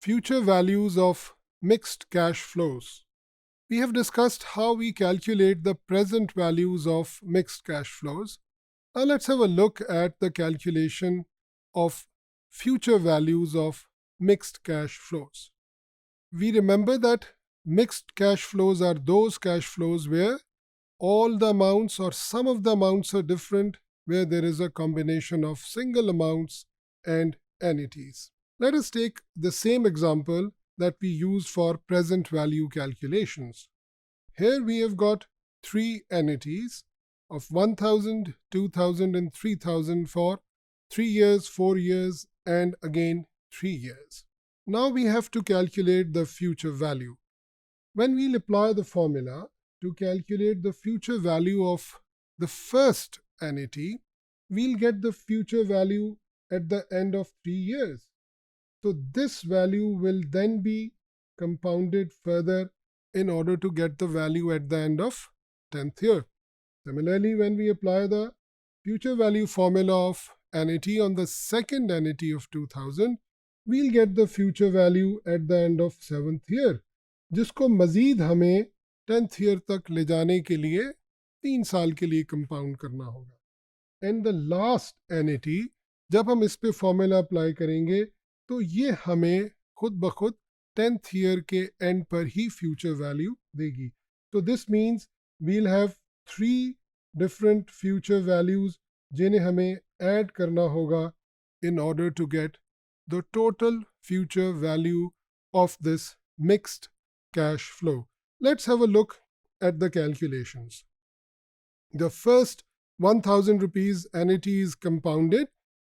Future values of mixed cash flows. We have discussed how we calculate the present values of mixed cash flows. Now let's have a look at the calculation of future values of mixed cash flows. We remember that mixed cash flows are those cash flows where all the amounts or some of the amounts are different, where there is a combination of single amounts and entities. Let us take the same example that we used for present value calculations. Here we have got three entities of 1000, 2000 and 3000 for 3 years, 4 years and again 3 years. Now we have to calculate the future value. When we'll apply the formula to calculate the future value of the first entity, we'll get the future value at the end of 3 years. So this value will then be compounded further in order to get the value at the end of 10th year. Similarly, when we apply the future value formula of entity on the second entity of 2000, we'll get the future value at the end of 7th year, जिसको मजीद हमें 10th year तक ले जाने के लिए 3 साल के लिए कंपाउंड करना होगा. एंड द लास्ट entity, जब हम इस पे फॉर्मूला अप्लाई करेंगे तो ये हमें खुद ब खुद 10th year के एंड पर ही फ्यूचर वैल्यू देगी. तो this means we'll have 3 different future values जिन्हें हमें ऐड करना होगा in order to get the total future value of this mixed cash flow. Let's have a look at the calculations. The first 1000 rupees entity is compounded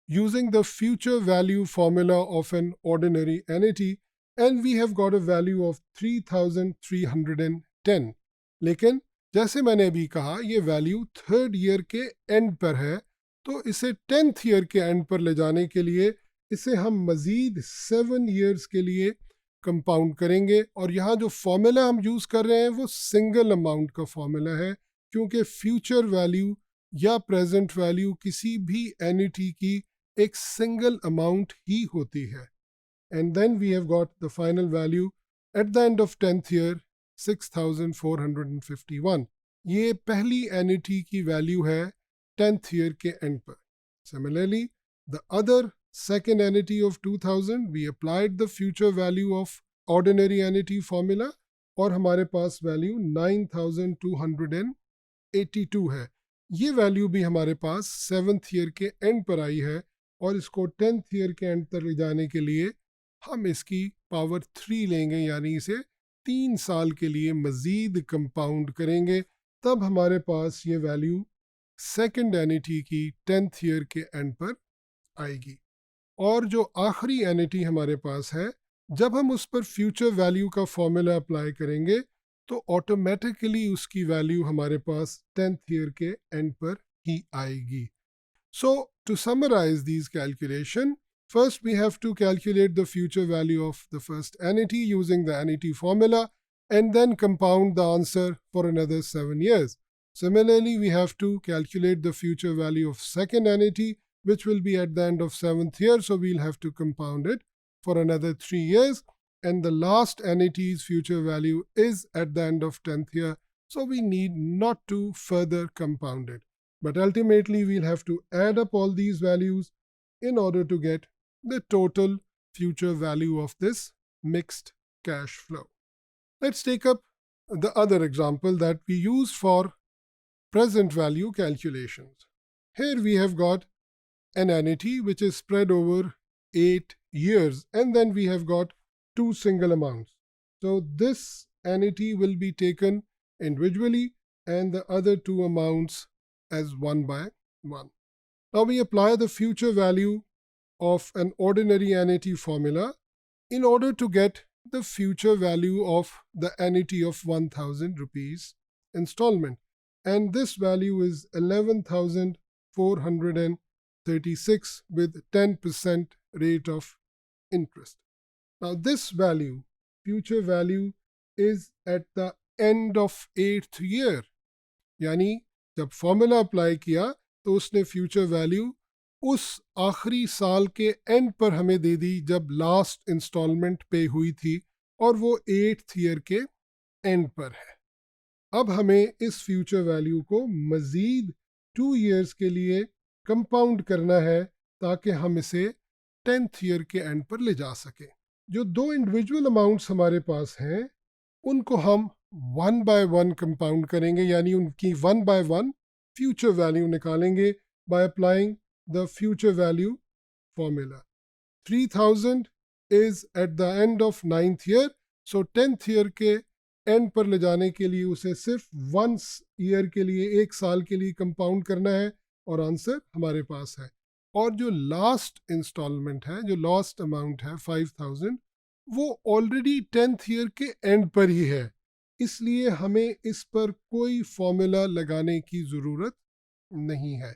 using the future value formula of an ordinary entity, and we have got a value of 3310. लेकिन जैसे मैंने अभी कहा, ये value 3rd year के and पर है, तो इसे 10th ईयर के एंड पर ले जाने के लिए इसे हम मज़ीद 7 ईयर्स के लिए कंपाउंड करेंगे. और यहाँ जो फॉर्मूला हम यूज़ कर रहे हैं वो सिंगल अमाउंट का फॉर्मूला है, क्योंकि फ्यूचर वैल्यू या प्रेजेंट वैल्यू किसी भी एंटिटी की एक सिंगल अमाउंट ही होती है. And then we have got the final value at the end of 10th year 6451. ये पहली एंटिटी की वैल्यू है 10th ईयर के एंड पर. Similarly, the other second entity of 2000, we applied the future value of ordinary entity formula और हमारे पास value 9282 है. ये वैल्यू भी हमारे पास 7th ईयर के एंड पर आई है, और इसको 10th ईयर के एंड तक ले जाने के लिए हम इसकी पावर 3 लेंगे, यानी इसे 3 साल के लिए मज़ीद कंपाउंड करेंगे. तब हमारे पास ये वैल्यू सेकेंड एंटिटी की 10th ईयर के एंड पर आएगी. और जो आखिरी एंटिटी हमारे पास है, जब हम उस पर फ्यूचर वैल्यू का फॉर्मूला अप्लाई करेंगे तो ऑटोमेटिकली उसकी वैल्यू हमारे पास 10th ईयर के एंड पर ही आएगी. So to summarize these calculation, first we have to calculate the future value of the first entity using the entity formula and then compound the answer for another 7 years. Similarly, we have to calculate the future value of second entity, which will be at the end of 7th year, so we'll have to compound it for another 3 years. And the last entity's future value is at the end of 10th year, so we need not to further compound it. But ultimately, we'll have to add up all these values in order to get the total future value of this mixed cash flow. Let's take up the other example that we use for present value calculations. Here we have got an entity which is spread over 8 years, and then we have got 2 single amounts. So this entity will be taken individually and the other 2 amounts as one by one. Now we apply the future value of an ordinary entity formula in order to get the future value of the entity of 1000 rupees installment. And this value is 11,436 with 10% rate of interest. Now this value, future value, is at the end of 8th year. यानी जब formula apply किया तो उसने future value उस आखिरी साल के and पर हमें दे दी जब लास्ट इंस्टॉलमेंट पे हुई थी और वो 8th ईयर के एंड पर है। अब हमें इस फ्यूचर वैल्यू को मज़ीद 2 ईयर्स के लिए कंपाउंड करना है ताकि हम इसे 10th ईयर के एंड पर ले जा सकें। जो दो इंडिविजुअल अमाउंट्स हमारे पास हैं उनको हम 1 बाय 1 कंपाउंड करेंगे, यानी उनकी 1 बाय 1 फ्यूचर वैल्यू निकालेंगे by applying the future value formula. 3000 is eight the end of 9th year, so 10th year के एंड पर ले जाने के लिए उसे सिर्फ 1 ईयर के लिए, 1 साल के लिए कंपाउंड करना है और आंसर हमारे पास है। और जो लास्ट इंस्टॉलमेंट है, जो लास्ट अमाउंट है 5000, वो ऑलरेडी 10th ईयर के एंड पर ही है, इसलिए हमें इस पर कोई फॉर्मूला लगाने की ज़रूरत नहीं है।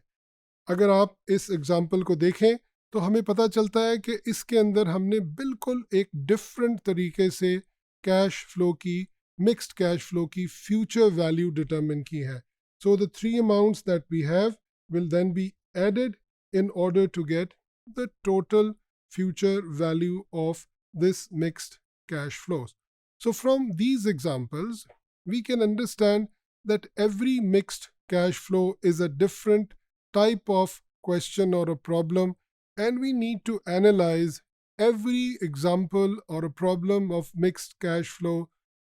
अगर आप इस एग्जाम्पल को देखें तो हमें पता चलता है कि इसके अंदर हमने बिल्कुल एक डिफरेंट तरीके से कैश फ्लो की, मिक्स्ड कैश फ्लो की फ्यूचर वैल्यू डिटरमिन की है। So the three amounts that we have will then be added in order to get the total future value of this mixed cash flows. So from these examples, we can understand that every mixed cash flow is a different type of question or a problem, and we need to analyze every example or a problem of mixed cash flow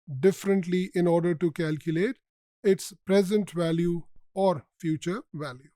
differently in order to calculate its present value or future value.